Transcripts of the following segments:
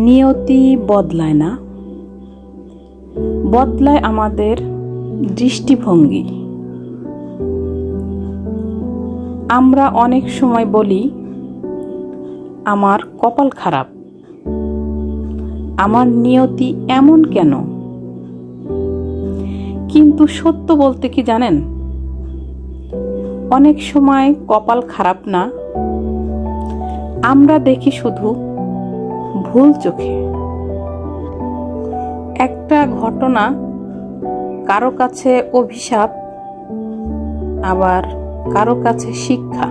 নিয়তি বদলায় না, বদলায় আমাদের দৃষ্টিভঙ্গি। আমরা অনেক সময় বলি, আমার কপাল খারাপ, আমার নিয়তি এমন কেন? কিন্তু সত্য বলতে কি জানেন, অনেক সময় কপাল খারাপ না, আমরা দেখি শুধু ভুল চোখে। একটা ঘটনা কারো কাছে অভিশাপ, আবার কারো কাছে শিক্ষা।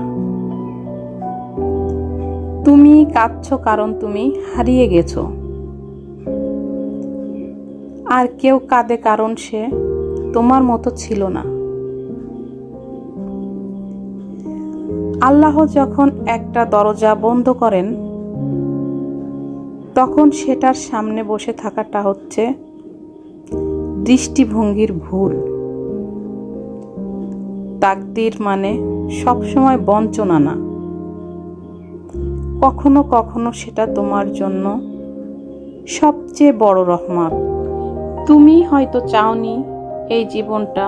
তুমি কাঁদছো কারণ তুমি হারিয়ে গেছো, আর কেউ কাঁদে কারণ সে তোমার মতো ছিল না। আল্লাহ যখন একটা দরজা বন্ধ করেন, তখন সেটার সামনে বসে থাকাটা হচ্ছে দৃষ্টিভঙ্গির ভুল। তাকদীর মানে সবসময় বঞ্চনা না, কখনো কখনো সেটা তোমার জন্য সবচেয়ে বড় রহমত। তুমি হয়তো চাওনি এই জীবনটা,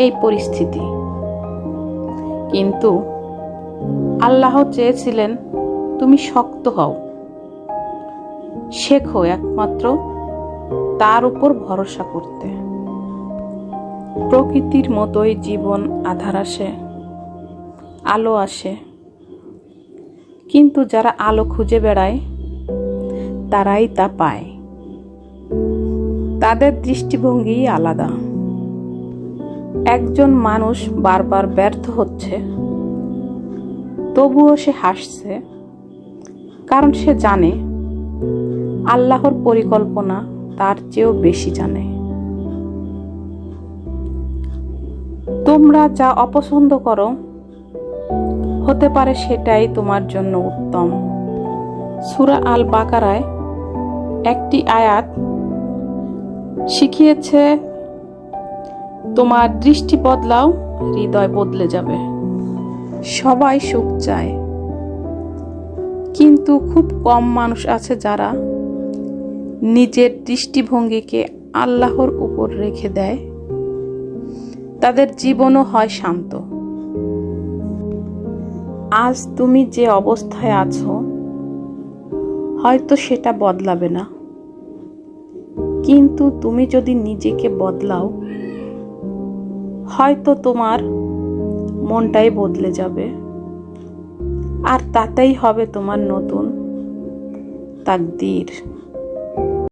এই পরিস্থিতি, কিন্তু আল্লাহ চেয়েছিলেন তুমি শক্ত হও, শেখো একমাত্র তার উপর ভরসা করতে। প্রকৃতির মতোই জীবন আধার আসে, আলো আসে, কিন্তু যারা আলো খুঁজে বেড়ায় তারাই তা পায়। তাদের দৃষ্টিভঙ্গি আলাদা। একজন মানুষ বারবার ব্যর্থ হচ্ছে, তবুও সে হাসছে, কারণ সে জানে আল্লাহর পরিকল্পনা তার চেয়েও বেশি জানে। তোমরা যা অপছন্দ করো, হতে পারে সেটাই তোমার জন্য উত্তম। সূরা আল বাকারায় একটি আয়াত শিখিয়েছে, তোমার দৃষ্টি বদলাও, হৃদয় বদলে যাবে। সবাই সুখ চায়, কিন্তু খুব কম মানুষ আছে যারা নিজের দৃষ্টিভঙ্গিকে আল্লাহর উপর রেখে দেয়। তাদের জীবনও হয় শান্ত। আজ তুমি যে অবস্থায় আছো, হয়তো সেটা বদলাবে না, কিন্তু তুমি যদি নিজেকে বদলাও, হয়তো তোমার মনটাই বদলে যাবে, আর তাতেই হবে তোমার নতুন তাকদীর।